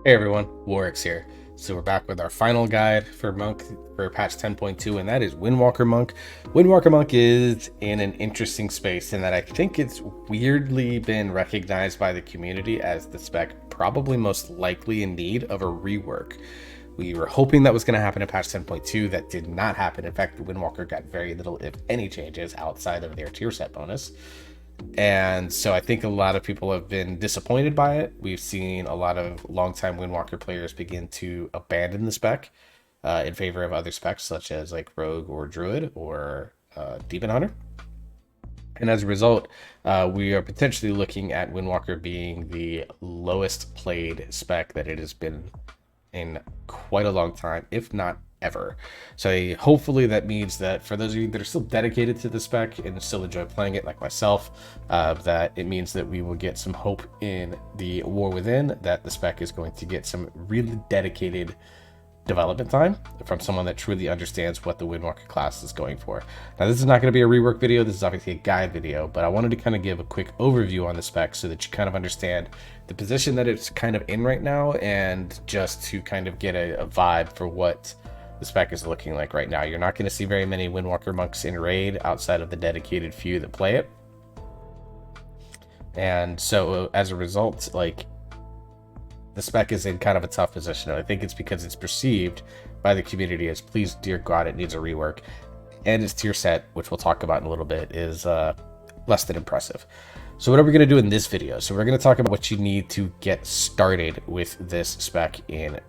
Hey everyone, Warwick's here. So we're back with our final guide for Monk for patch 10.2, and that is Windwalker Monk. Windwalker Monk is in an interesting space in that I think it's weirdly been recognized by the community as the spec probably most likely in need of a rework. We were hoping that was going to happen in patch 10.2. That did not happen. In fact, the Windwalker got very little, if any, changes outside of their tier set bonus. And so I think a lot of people have been disappointed by it. We've seen a lot of longtime Windwalker players begin to abandon the spec in favor of other specs such as like Rogue or Druid or Demon Hunter. And as a result, we are potentially looking at Windwalker being the lowest played spec that it has been in quite a long time, if not ever. So hopefully that means that for those of you that are still dedicated to the spec and still enjoy playing it like myself, that it means that we will get some hope in the War Within, that the spec is going to get some really dedicated development time from someone that truly understands what the Windwalker class is going for. Now, this is not going to be a rework video. This is obviously a guide video, but I wanted to kind of give a quick overview on the spec so that you kind of understand the position that it's kind of in right now, and just to kind of get a vibe for what the spec is looking like right now. You're not going to see very many Windwalker monks in raid outside of the dedicated few that play it. And so as a result, like, the spec is in kind of a tough position. And I think it's because it's perceived by the community as, please, dear God, it needs a rework. And its tier set, which we'll talk about in a little bit, is less than impressive. So what are we going to do in this video? So we're going to talk about what you need to get started with this spec in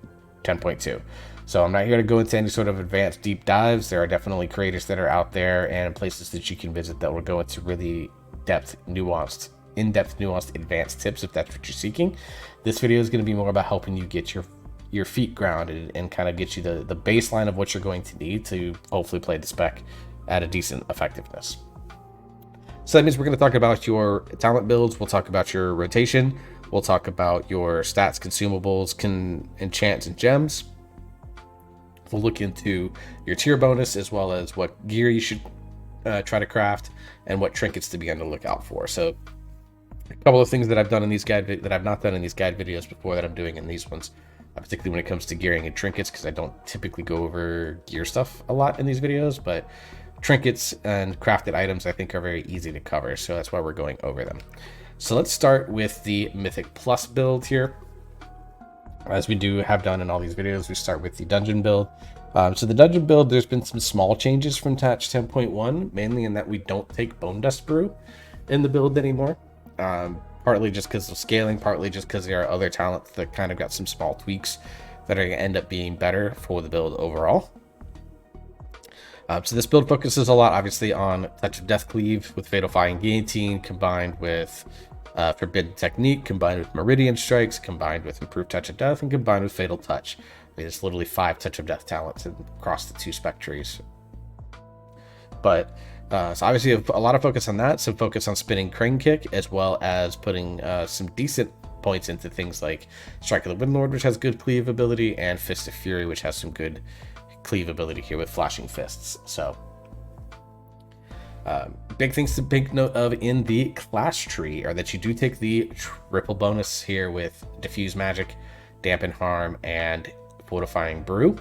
10.2. So I'm not here to go into any sort of advanced deep dives. There are definitely creators that are out there and places that you can visit that will go into really in-depth, nuanced, advanced tips if that's what you're seeking. This video is going to be more about helping you get your feet grounded and kind of get you the baseline of what you're going to need to hopefully play the spec at a decent effectiveness. So that means we're going to talk about your talent builds. We'll talk about your rotation. We'll talk about your stats, consumables, enchants, and gems. We'll look into your tier bonus as well as what gear you should try to craft and what trinkets to be on the lookout for. So a couple of things that I've done in these that I've not done in these guide videos before that I'm doing in these ones, particularly when it comes to gearing and trinkets, because I don't typically go over gear stuff a lot in these videos, but trinkets and crafted items I think are very easy to cover, so that's why we're going over them. So let's start with the Mythic Plus build here. As we have done in all these videos, we start with the dungeon build. So the dungeon build, there's been some small changes from patch 10.1, mainly in that we don't take Bone Dust Brew in the build anymore. Partly just because of scaling, partly just because there are other talents that kind of got some small tweaks that are going to end up being better for the build overall. So this build focuses a lot, obviously, on Touch of Death Cleave with Fatal Fire Guillotine, combined with Forbidden Technique, combined with Meridian Strikes, combined with Improved Touch of Death, and combined with Fatal Touch. There's literally 5 Touch of Death talents across the 2 spec trees. But so obviously a lot of focus on that, some focus on spinning Crane Kick, as well as putting some decent points into things like Strike of the Windlord, which has good cleave ability, and Fist of Fury, which has some good cleave ability here with Flashing Fists. So big things to take note of in the class tree are that you do take the triple bonus here with Diffuse Magic, Dampen Harm, and Fortifying Brew.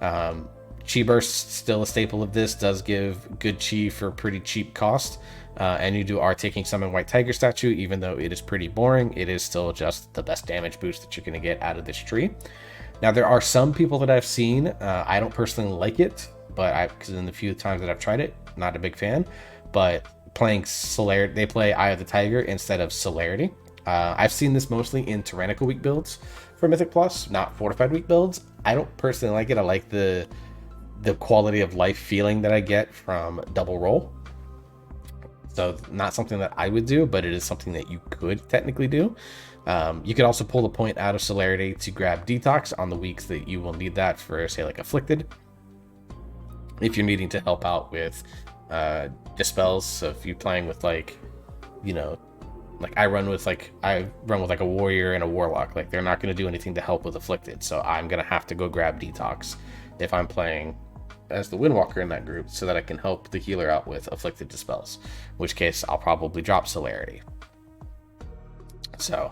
Chi Burst, still a staple of this, does give good chi for pretty cheap cost. And you are taking Summon White Tiger Statue, even though it is pretty boring, it is still just the best damage boost that you're going to get out of this tree. Now, there are some people that I've seen, I don't personally like it, but because in the few times that I've tried it, not a big fan, but playing Celerity, they play Eye of the Tiger instead of Celerity. I've seen this mostly in Tyrannical Weak builds for Mythic Plus, not Fortified Weak builds. I don't personally like it. I like the quality of life feeling that I get from double roll. So not something that I would do, but it is something that you could technically do. You could also pull the point out of Celerity to grab Detox on the weeks that you will need that for, say, like Afflicted. If you're needing to help out with Dispels, so if you're playing with, like, you know, like I run with like a Warrior and a Warlock, like they're not going to do anything to help with Afflicted, so I'm going to have to go grab Detox if I'm playing as the Windwalker in that group, so that I can help the healer out with Afflicted Dispels, in which case I'll probably drop Celerity. So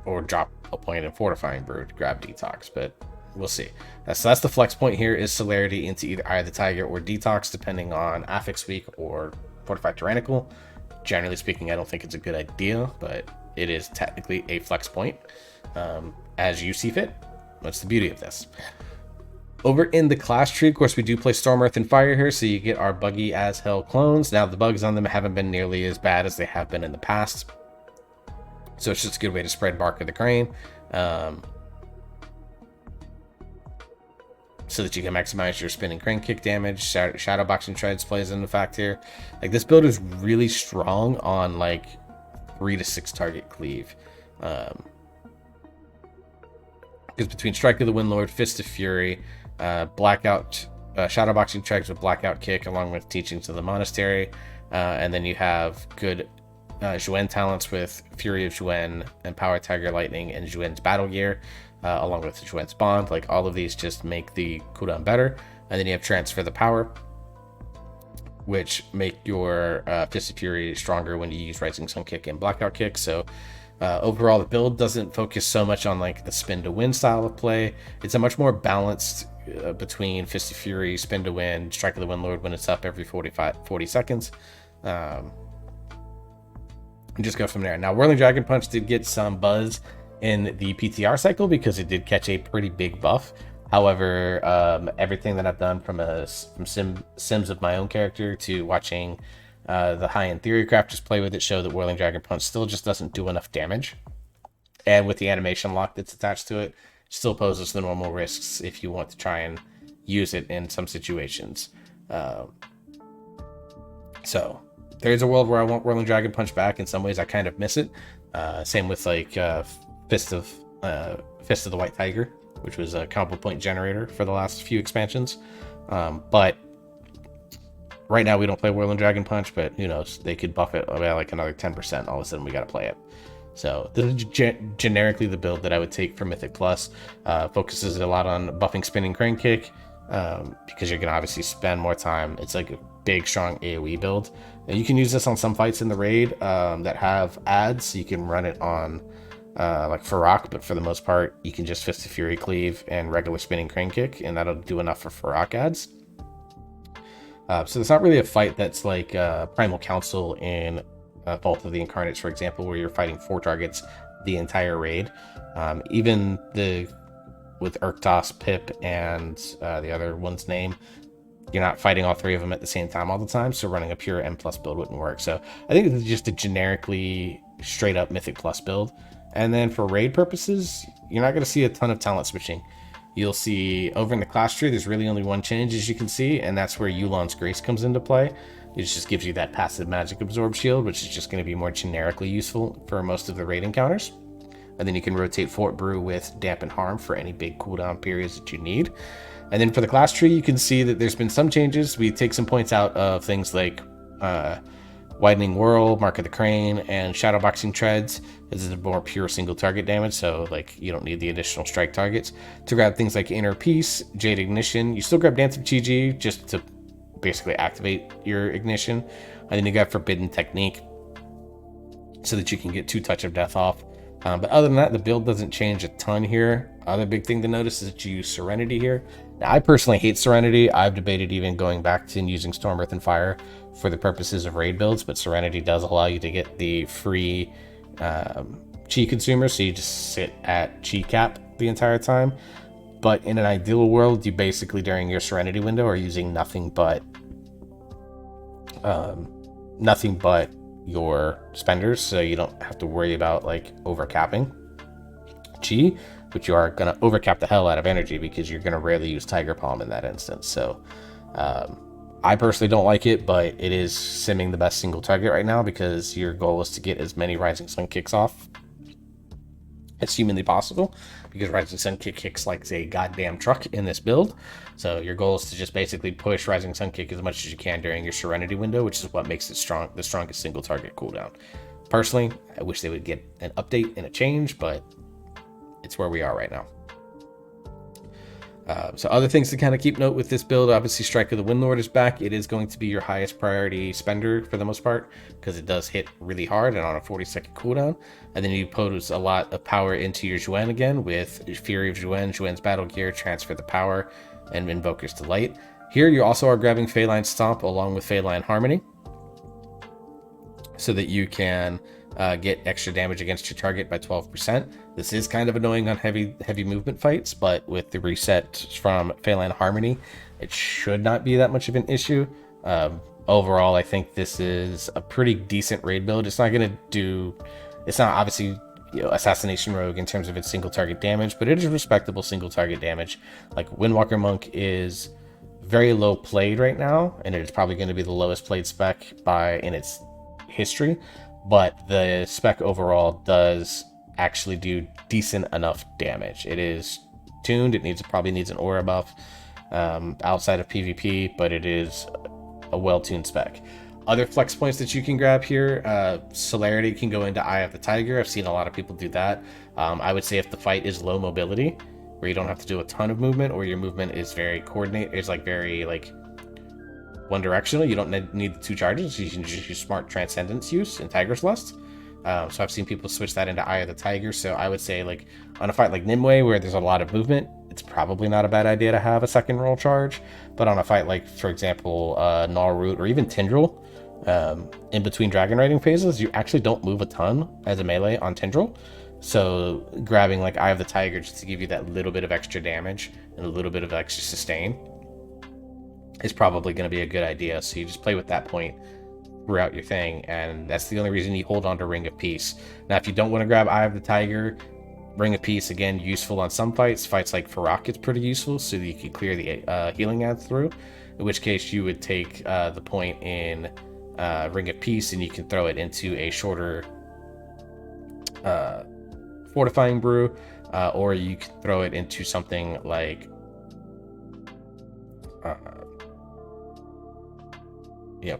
or drop a point in Fortifying Brew to grab Detox, but we'll see. So that's the flex point here, is Celerity into either Eye of the Tiger or Detox, depending on Affix Week or Fortified Tyrannical. Generally speaking, I don't think it's a good idea, but it is technically a flex point, as you see fit. That's the beauty of this. Over in the class tree, of course, we do play Storm, Earth, and Fire here, so you get our buggy as hell clones. Now, the bugs on them haven't been nearly as bad as they have been in the past, so it's just a good way to spread Bark of the Crane, so that you can maximize your spinning crane kick damage. Shadow Boxing Treads plays into fact here. Like, this build is really strong on like 3 to 6 target cleave. Because between Strike of the Windlord, Fist of Fury, Blackout, Shadow Boxing Treads with Blackout Kick, along with Teachings of the Monastery, and then you have good Zhuen talents with Fury of Zhuen and Power Tiger Lightning and Zhuen's Battle Gear, along with Zhuen's Bond. Like, all of these just make the cooldown better. And then you have Transfer the Power, which make your Fist of Fury stronger when you use Rising Sun Kick and Blackout Kick. So overall, the build doesn't focus so much on like the spin to win style of play. It's a much more balanced between Fist of Fury, spin to win, Strike of the Windlord when it's up every 40 seconds. And just go from there. Now, Whirling Dragon Punch did get some buzz in the PTR cycle because it did catch a pretty big buff. However, everything that I've done from sims of my own character to watching the high-end theory crafters play with it show that Whirling Dragon Punch still just doesn't do enough damage. And with the animation lock that's attached to it, still poses the normal risks if you want to try and use it in some situations. So there's a world where I want Whirling Dragon Punch back. In some ways, I kind of miss it. Same with like Fist of the White Tiger, which was a combo point generator for the last few expansions. But right now we don't play Whirling Dragon Punch, but who knows? They could buff it by like another 10%. All of a sudden we got to play it. So this is generically the build that I would take for Mythic Plus. Focuses a lot on buffing Spinning Crane Kick, because you're going to obviously spend more time. It's like a big, strong AoE build. And you can use this on some fights in the raid that have ads. So you can run it on like Farrak, but for the most part, you can just Fist of Fury Cleave and regular Spinning Crane Kick, and that'll do enough for Farrak ads. So it's not really a fight that's like Primal Council in Vault of the Incarnates, for example, where you're fighting 4 targets the entire raid. Even with Urktos, Pip, and the other one's name, you're not fighting all 3 of them at the same time all the time, so running a pure M plus build wouldn't work. So I think it's just a generically straight up Mythic Plus build. And then for raid purposes, you're not going to see a ton of talent switching. You'll see over in the class tree, there's really only one change, as you can see, and that's where Yulon's Grace comes into play. It just gives you that passive magic absorb shield, which is just going to be more generically useful for most of the raid encounters. And then you can rotate Fort Brew with Dampen Harm for any big cooldown periods that you need. And then for the class tree, you can see that there's been some changes. We take some points out of things like Widening Whirl, Mark of the Crane, and Shadow Boxing Treads. This is more pure single target damage, so like you don't need the additional strike targets. To grab things like Inner Peace, Jade Ignition, you still grab Dance of Chi just to basically activate your ignition. And then you got Forbidden Technique so that you can get 2 Touch of Death off. But other than that, the build doesn't change a ton here. Other big thing to notice is that you use Serenity here. Now, I personally hate Serenity. I've debated even going back to using Storm, Earth, and Fire for the purposes of raid builds, but Serenity does allow you to get the free chi consumer, so you just sit at chi cap the entire time. But in an ideal world, you basically, during your Serenity window, are using nothing but your spenders, so you don't have to worry about like overcapping chi, but you are going to overcap the hell out of energy because you're going to rarely use Tiger Palm in that instance. So I personally don't like it, but it is simming the best single target right now because your goal is to get as many Rising Sun kicks off as humanly possible, because Rising Sun Kick kicks like a goddamn truck in this build. So your goal is to just basically push Rising Sun Kick as much as you can during your Serenity window, which is what makes it the strongest single target cooldown. Personally, I wish they would get an update and a change, but it's where we are right now. So other things to kind of keep note with this build, obviously Strike of the Windlord is back. It is going to be your highest priority spender for the most part, because it does hit really hard and on a 40-second cooldown. And then you pose a lot of power into your Zhuen again with Fury of Zhuen, Zhuen's Battle Gear, Transfer the Power, and Invoker's Delight. Here you also are grabbing Feline Stomp along with Feline Harmony, so that you can get extra damage against your target by 12%. This is kind of annoying on heavy movement fights, but with the reset from Feline Harmony, it should not be that much of an issue. Overall, I think this is a pretty decent raid build. It's not obviously Assassination Rogue in terms of its single target damage, but it is respectable single target damage. Like Windwalker Monk is very low played right now, and it is probably going to be the lowest played spec in its history, but the spec overall does actually do decent enough damage. It is tuned. It probably needs an aura buff outside of PvP, but it is a well-tuned spec. Other flex points that you can grab here, Celerity can go into Eye of the Tiger. I've seen a lot of people do that. I would say if the fight is low mobility, where you don't have to do a ton of movement, or your movement is very coordinated, it's like very like one directional, you don't need the 2 charges, you can just use Smart Transcendence use in Tiger's Lust. So I've seen people switch that into Eye of the Tiger. So I would say, like, on a fight like Nimue where there's a lot of movement, it's probably not a bad idea to have a second roll charge. But on a fight like, for example, Gnawroot or even Tindril, in between dragon riding phases, you actually don't move a ton as a melee on Tindril. So grabbing like Eye of the Tiger just to give you that little bit of extra damage and a little bit of extra sustain is probably going to be a good idea. So you just play with that point throughout your thing, and that's the only reason you hold on to Ring of Peace. Now, if you don't want to grab Eye of the Tiger, Ring of Peace, again, useful on some fights like Farak, it's pretty useful, so that you can clear the healing ads through, in which case you would take the point in Ring of Peace and you can throw it into a shorter Fortifying Brew, or you can throw it into something like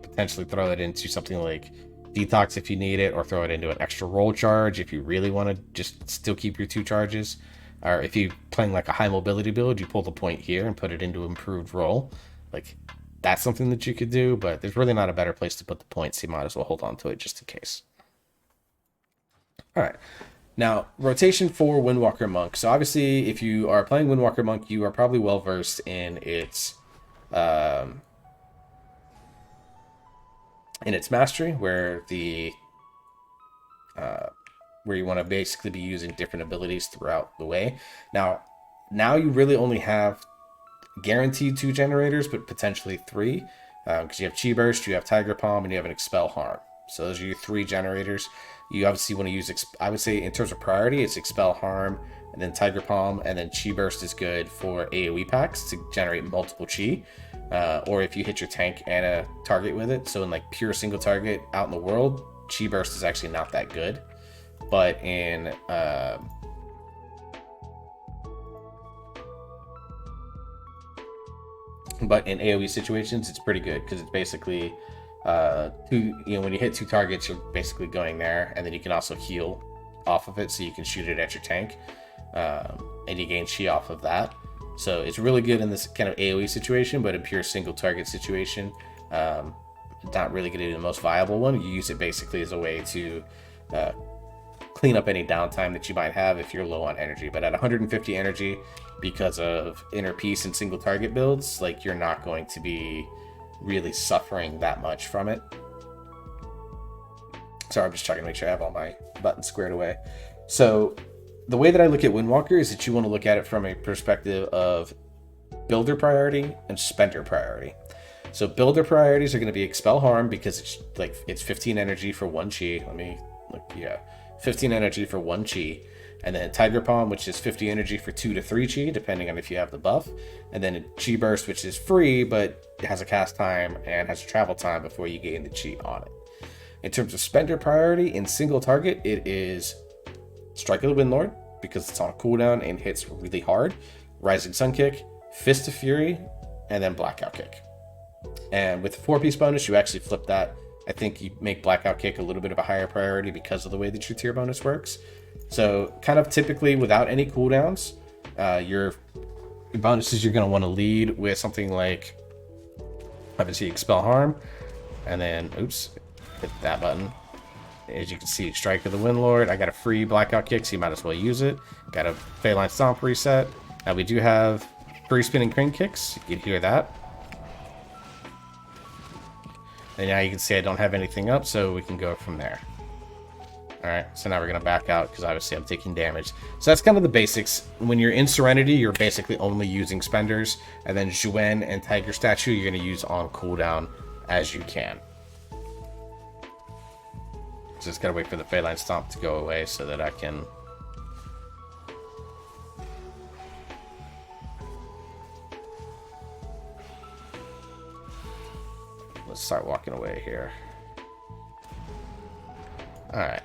potentially throw it into something like Detox if you need it, or throw it into an extra roll charge if you really want to just still keep your 2 charges. Or if you're playing like a high mobility build, you pull the point here and put it into improved roll. Like, that's something that you could do, but there's really not a better place to put the points, so you might as well hold on to it just in case. All right. Now, rotation for Windwalker Monk. So obviously, if you are playing Windwalker Monk, you are probably well versed in its mastery, where you want to basically be using different abilities throughout the way. Now you really only have guaranteed 2 generators, but potentially 3, because you have Chi Burst, you have Tiger Palm, and you have an Expel Harm. So those are your 3 generators. You obviously want to use, I would say in terms of priority, it's Expel Harm, and then Tiger Palm, and then Chi Burst is good for AoE packs to generate multiple Chi. Or if you hit your tank and a target with it. So in like pure single target out in the world, Chi Burst is actually not that good. But in AoE situations, it's pretty good, because it's basically when you hit 2 targets, you're basically going there, and then you can also heal off of it, so you can shoot it at your tank, and you gain Chi off of that. So it's really good in this kind of AoE situation, but in pure single target situation, not really going to be the most viable one. You use it basically as a way to clean up any downtime that you might have if you're low on energy. But at 150 energy, because of Inner Peace and single target builds, like, you're not going to be really suffering that much from it. Sorry, I'm just checking to make sure I have all my buttons squared away. So the way that I look at Windwalker is that you want to look at it from a perspective of builder priority and spender priority. So builder priorities are going to be Expel Harm, because it's 15 energy for 1 Chi. 15 energy for 1 Chi. And then Tiger Palm, which is 50 energy for 2 to 3 Chi, depending on if you have the buff. And then Chi Burst, which is free, but it has a cast time and has a travel time before you gain the Chi on it. In terms of spender priority, in single target, it is Strike of the Windlord, because it's on a cooldown and hits really hard. Rising Sun Kick, Fist of Fury, and then Blackout Kick. And with the 4-piece bonus, you actually flip that. I think you make Blackout Kick a little bit of a higher priority because of the way that your tier bonus works. So kind of typically without any cooldowns, your Your bonuses, you're going to want to lead with something like, obviously, Expel Harm, and then, oops, hit that button. As you can see, Strike of the Windlord. I got a free Blackout Kick, so you might as well use it. Got a Phalanx Stomp reset. Now we do have free Spinning Crane Kicks. You can hear that. And now you can see I don't have anything up, so we can go from there. Alright, so now we're going to back out, because obviously I'm taking damage. So that's kind of the basics. When you're in Serenity, you're basically only using Spenders, and then Juen and Tiger Statue you're going to use on cooldown as you can. Just gotta wait for the Phalanx Stomp to go away so that I can... Let's start walking away here. Alright.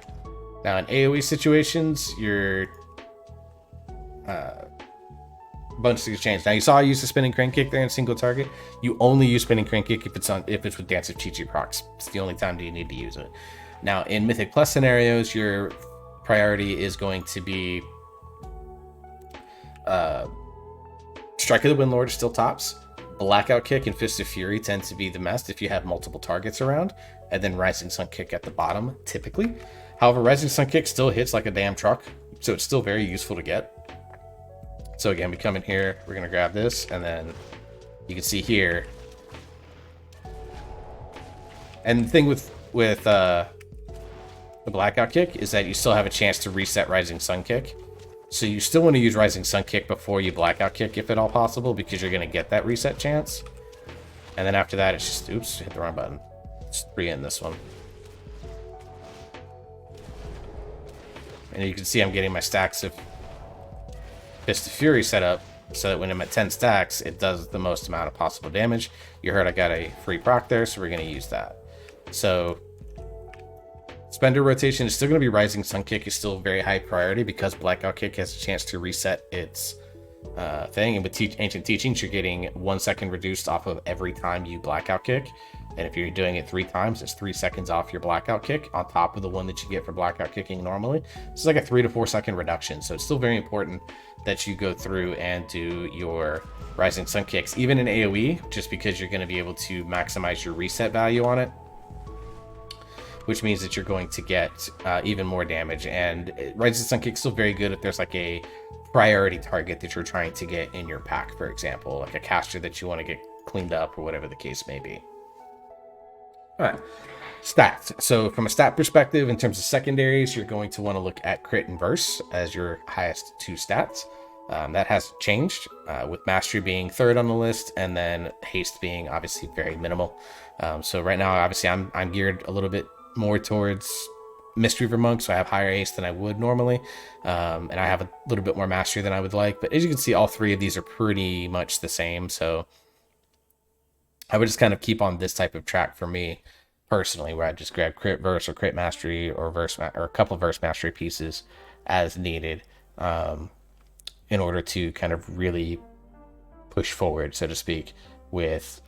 Now in AoE situations, your bonuses can change. Now you saw I use the Spinning Crane Kick there in single target. You only use Spinning Crane Kick if it's with Dance of Chi-Chi procs. It's the only time that you need to use it. Now, in Mythic Plus scenarios, your priority is going to be Strike of the Windlord still tops. Blackout Kick and Fist of Fury tend to be the best if you have multiple targets around. And then Rising Sun Kick at the bottom, typically. However, Rising Sun Kick still hits like a damn truck, so it's still very useful to get. So again, we come in here, we're going to grab this, and then you can see here. And the thing with the Blackout Kick is that you still have a chance to reset Rising Sun Kick. So you still want to use Rising Sun Kick before you Blackout Kick if at all possible, because you're going to get that reset chance. And then after that, it's just, oops, hit the wrong button. It's 3 in this one. And you can see I'm getting my stacks of Fist of Fury set up so that when I'm at 10 stacks, it does the most amount of possible damage. You heard I got a free proc there, so we're going to use that. So Spender rotation is still going to be Rising Sun Kick is still very high priority because Blackout Kick has a chance to reset its thing. And with Ancient Teachings, you're getting 1 second reduced off of every time you Blackout Kick. And if you're doing it 3 times, it's 3 seconds off your Blackout Kick on top of the one that you get for Blackout Kicking normally. It's like a 3 to 4 second reduction. So it's still very important that you go through and do your Rising Sun Kicks, even in AoE, just because you're going to be able to maximize your reset value on it, which means that you're going to get even more damage. And Rising Sun Kick is still very good if there's like a priority target that you're trying to get in your pack, for example, like a caster that you want to get cleaned up or whatever the case may be. All right, stats. So from a stat perspective, in terms of secondaries, you're going to want to look at Crit and Verse as your highest 2 stats. That has changed, with Mastery being 3rd on the list, and then Haste being obviously very minimal. So right now, obviously, I'm geared a little bit more towards Mistweaver Monk, so I have higher Haste than I would normally, and I have a little bit more Mastery than I would like. But as you can see, all 3 of these are pretty much the same, so I would just kind of keep on this type of track for me personally, where I just grab Crit Verse or Crit Mastery or or a couple of Verse Mastery pieces as needed, in order to kind of really push forward, so to speak, with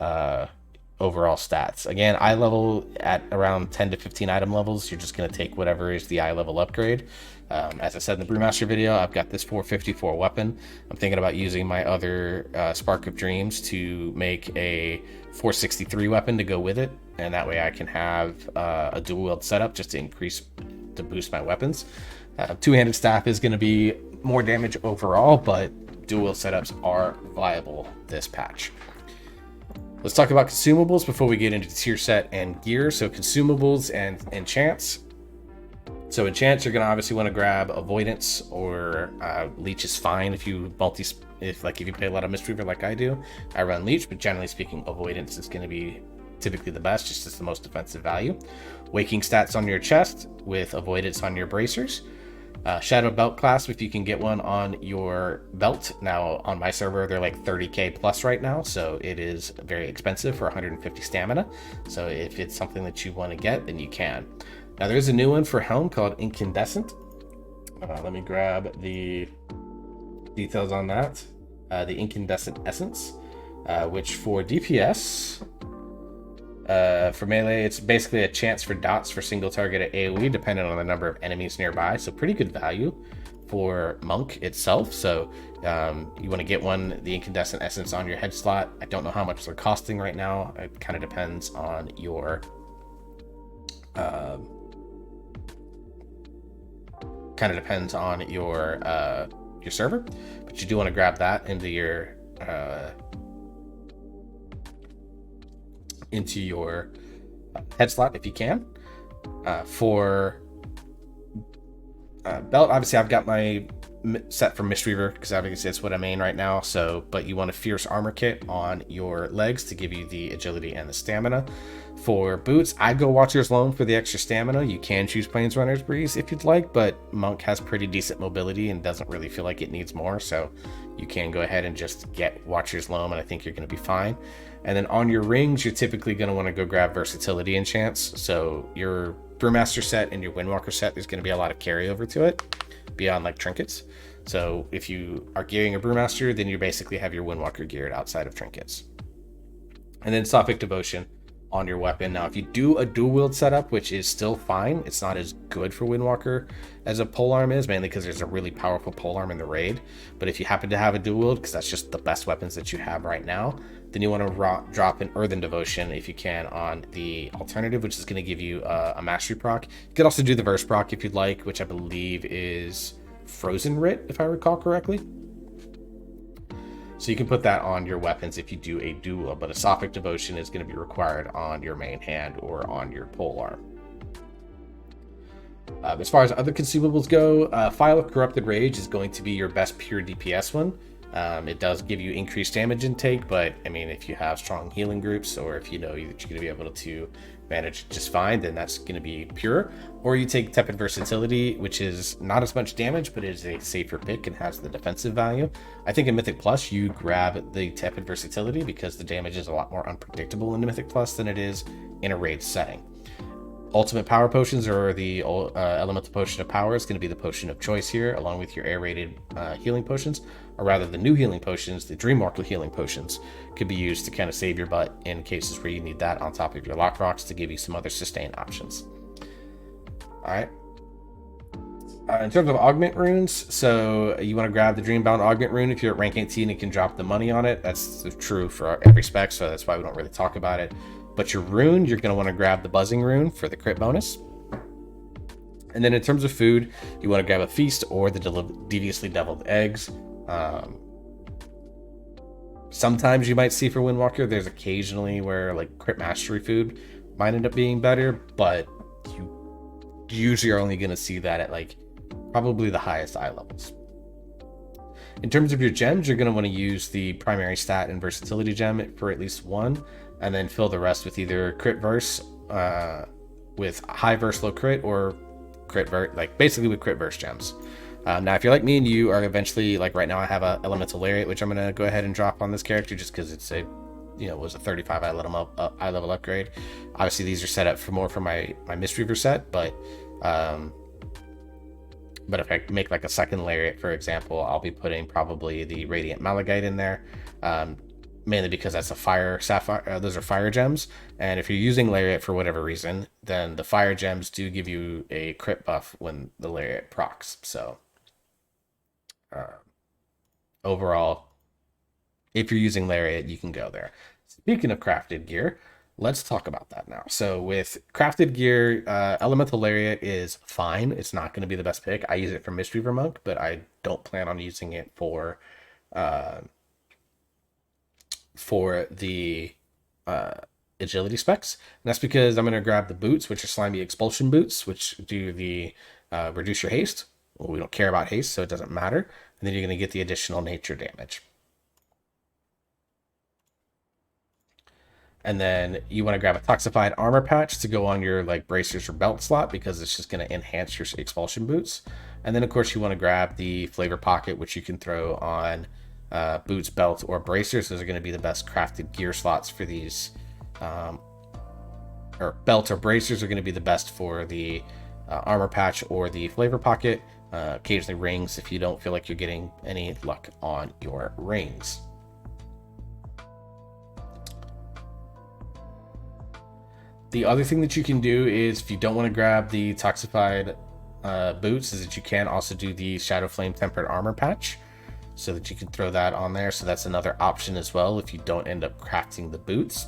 overall stats. Again, eye level at around 10 to 15 item levels, you're just going to take whatever is the eye level upgrade. As I said in the Brewmaster video, I've got this 454 weapon. I'm thinking about using my other Spark of Dreams to make a 463 weapon to go with it, and that way I can have a dual wield setup just to boost my weapons. Two-handed staff is going to be more damage overall, but dual wield setups are viable this patch. Let's talk about consumables before we get into tier set and gear. So consumables and enchants. So enchants, you're going to obviously want to grab Avoidance or Leech is fine if you if you play a lot of Mistweaver like I do. I run Leech, but generally speaking, Avoidance is going to be typically the best, just as the most defensive value. Waking stats on your chest with Avoidance on your bracers. Shadow Belt clasp, if you can get one on your belt. Now on my server they're like 30k plus right now, so it is very expensive for 150 stamina. So if it's something that you want to get, then you can. Now there's a new one for Helm called Incandescent. Let me grab the details on that. The Incandescent Essence, which for DPS, for melee, it's basically a chance for dots for single target at AoE, depending on the number of enemies nearby. So pretty good value for Monk itself. So you want to get the incandescent essence on your head slot. I don't know how much they're costing right now. It kind of depends on your your server, but you do want to grab that into your head slot if you can. For belt, obviously I've got my set for Mistweaver because obviously that's what I main right now. So, but you want a fierce armor kit on your legs to give you the agility and the stamina. For boots, I go Watcher's Loam for the extra stamina. You can choose Planesrunner's Breeze if you'd like, but Monk has pretty decent mobility and doesn't really feel like it needs more, so you can go ahead and just get Watcher's Loam, and I think you're going to be fine. And then on your rings, you're typically going to want to go grab versatility enchants. So your Brewmaster set and your Windwalker set, there's going to be a lot of carryover to it beyond like trinkets. So if you are gearing a Brewmaster, then you basically have your Windwalker geared outside of trinkets. And then Sophic Devotion on your weapon. Now, if you do a dual wield setup, which is still fine, it's not as good for Windwalker as a polearm is, mainly because there's a really powerful polearm in the raid. But if you happen to have a dual wield, because that's just the best weapons that you have right now, then you want to drop an Earthen Devotion if you can on the alternative, which is going to give you a mastery proc. You could also do the verse proc if you'd like, which I believe is Frozen Writ, if I recall correctly. So you can put that on your weapons if you do a duel, but a Sophic Devotion is going to be required on your main hand or on your polearm. As far as other consumables go, File of Corrupted Rage is going to be your best pure DPS one. It does give you increased damage intake, but I mean, if you have strong healing groups, or if you know that you're going to be able to manage it just fine, then that's going to be pure. Or you take Tepid Versatility, which is not as much damage, but it is a safer pick and has the defensive value. I think in Mythic Plus, you grab the Tepid Versatility because the damage is a lot more unpredictable in Mythic Plus than it is in a raid setting. Ultimate Power Potions, or the Elemental Potion of Power, is going to be the potion of choice here, along with your air-rated healing potions. Or rather, the new healing potions, the Dreamwalker healing potions, could be used to kind of save your butt in cases where you need that on top of your lock rocks to give you some other sustain options. Alright. In terms of augment runes, so you want to grab the Dreambound augment rune if you're at rank 18 and can drop the money on it. That's true for every spec, so that's why we don't really talk about it. But your rune, you're going to want to grab the buzzing rune for the crit bonus. And then in terms of food, you want to grab a feast or the deviously deviled eggs. Sometimes you might see for Windwalker, there's occasionally where like crit mastery food might end up being better, but you usually are only going to see that at like probably the highest eye levels. In terms of your gems, you're going to want to use the primary stat and versatility gem for at least one, and then fill the rest with either crit verse with high verse low crit, or crit verse, like basically with crit verse gems. Now, if you're like me and you are eventually, like right now I have a Elemental Lariat, which I'm going to go ahead and drop on this character just because it's a, was a 35 eye level upgrade. Obviously, these are set up for more for my Mistweaver set, but if I make like a second Lariat, for example, I'll be putting probably the Radiant Malachite in there, mainly because that's a fire sapphire. Those are fire gems, and if you're using Lariat for whatever reason, then the fire gems do give you a crit buff when the Lariat procs. So overall, if you're using Lariat, you can go there. Speaking of crafted gear, let's talk about that now. So with crafted gear, Elemental Lariat is fine. It's not going to be the best pick. I use it for Mistweaver Monk, but I don't plan on using it for the agility specs. And that's because I'm going to grab the boots, which are Slimy Expulsion boots, which do the reduce your haste. Well, we don't care about haste, so it doesn't matter. And then you're going to get the additional nature damage. And then you want to grab a Toxified Armor Patch to go on your like bracers or belt slot, because it's just going to enhance your expulsion boots. And then of course you want to grab the Flavor Pocket, which you can throw on boots, belt, or bracers. Those are going to be the best crafted gear slots for these. Or belt or bracers are going to be the best for the armor patch or the Flavor Pocket. Occasionally rings if you don't feel like you're getting any luck on your rings. The other thing that you can do is, if you don't want to grab the Toxified boots is that you can also do the Shadow Flame Tempered Armor patch, so that you can throw that on there. So that's another option as well if you don't end up crafting the boots.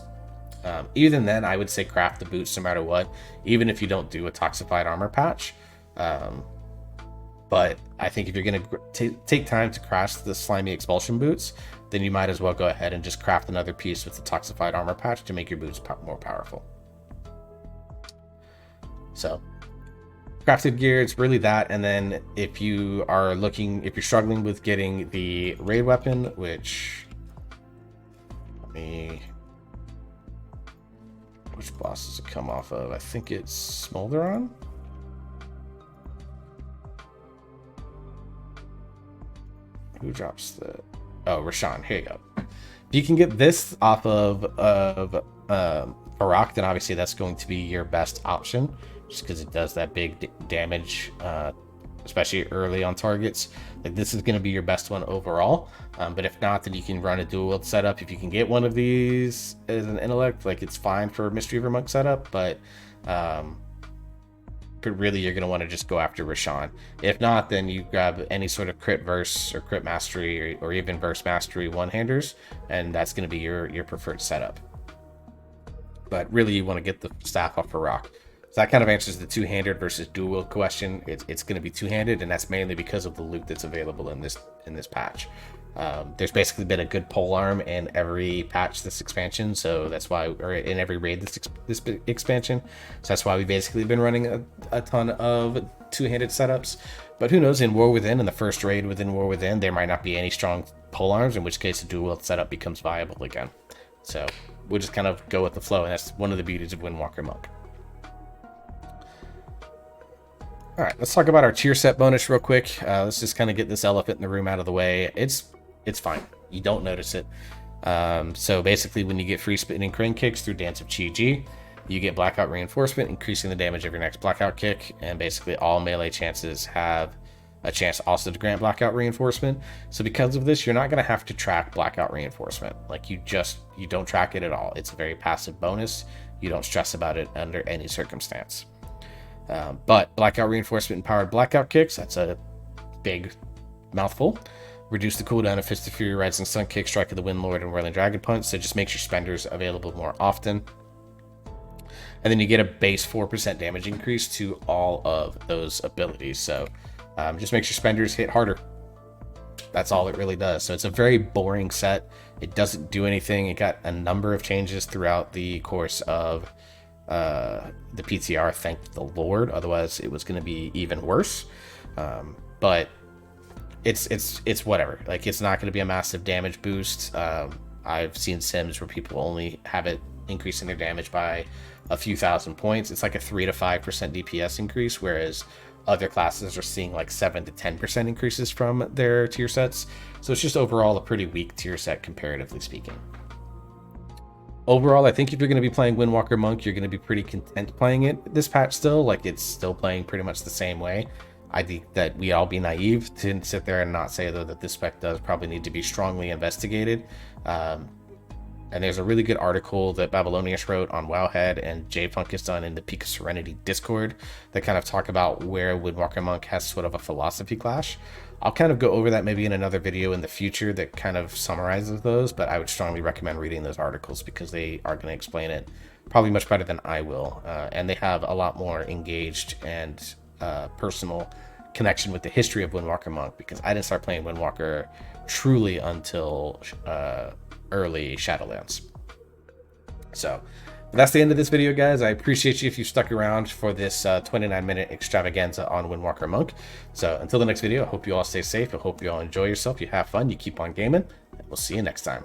Even then, I would say craft the boots no matter what, even if you don't do a Toxified Armor patch. But I think if you're going to take time to craft the Slimy Expulsion boots, then you might as well go ahead and just craft another piece with the Toxified Armor patch to make your boots more powerful. So crafted gear, it's really that. And then if you're struggling with getting the raid weapon, which which boss does it come off of? I think it's Smolderon. Who drops the... Oh, Rashawn. Here you go. If you can get this off of Barak, then obviously that's going to be your best option, just because it does that big damage, especially early on targets. Like, this is going to be your best one overall. But if not, then you can run a dual wield setup. If you can get one of these as an intellect, like, it's fine for a Mistweaver Monk setup, but really you're going to want to just go after Rashawn. If not, then you grab any sort of crit verse or crit mastery or even verse mastery one-handers, and that's going to be your preferred setup. But really you want to get the staff off for rock. So that kind of answers the two-handed versus dual wield question. It's going to be two-handed, and that's mainly because of the loot that's available in this patch. There's basically been a good polearm in every patch this expansion, so that's why, or in every raid this expansion, so that's why we've basically been running a ton of two-handed setups. But who knows, in War Within, in the first raid within War Within, there might not be any strong polearms, in which case a dual wield setup becomes viable again. So we'll just kind of go with the flow, and that's one of the beauties of Windwalker Monk. All right, let's talk about our tier set bonus real quick. Let's just kind of get this elephant in the room out of the way. It's fine. You don't notice it. So basically, when you get free spinning crane kicks through Dance of Chi-Ji, you get blackout reinforcement, increasing the damage of your next blackout kick. And basically, all melee chances have a chance also to grant blackout reinforcement. So because of this, you're not going to have to track blackout reinforcement. Like, you don't track it at all. It's a very passive bonus. You don't stress about it under any circumstance. But blackout reinforcement and powered blackout kicks, that's a big mouthful. Reduce the cooldown of Fist of Fury, Rising Sun Kick, Strike of the Wind Lord, and Whirling Dragon Punch, so it just makes your spenders available more often. And then you get a base 4% damage increase to all of those abilities, so just makes your spenders hit harder. That's all it really does. So it's a very boring set. It doesn't do anything. It got a number of changes throughout the course of the PTR, thank the Lord, otherwise it was going to be even worse. But it's whatever. Like, it's not going to be a massive damage boost. I've seen sims where people only have it increasing their damage by a few thousand points. It's like a 3 to 5% DPS increase, whereas other classes are seeing like 7 to 10% increases from their tier sets. So it's just overall a pretty weak tier set, comparatively speaking. Overall, I think if you're going to be playing Windwalker Monk, you're going to be pretty content playing it this patch still. Like, it's still playing pretty much the same way. I think that we all be naive to sit there and not say, though, that this spec does probably need to be strongly investigated. And there's a really good article that Babylonius wrote on Wowhead and J-Funk has done in the Peak of Serenity Discord that kind of talk about where Windwalker Monk has sort of a philosophy clash. I'll kind of go over that maybe in another video in the future that kind of summarizes those, but I would strongly recommend reading those articles because they are going to explain it probably much better than I will. And they have a lot more engaged and personal connection with the history of Windwalker Monk, because I didn't start playing Windwalker truly until early Shadowlands. So that's the end of this video, guys. I appreciate you if you stuck around for this 29-minute extravaganza on Windwalker Monk. So until the next video, I hope you all stay safe. I hope you all enjoy yourself. You have fun. You keep on gaming. And we'll see you next time.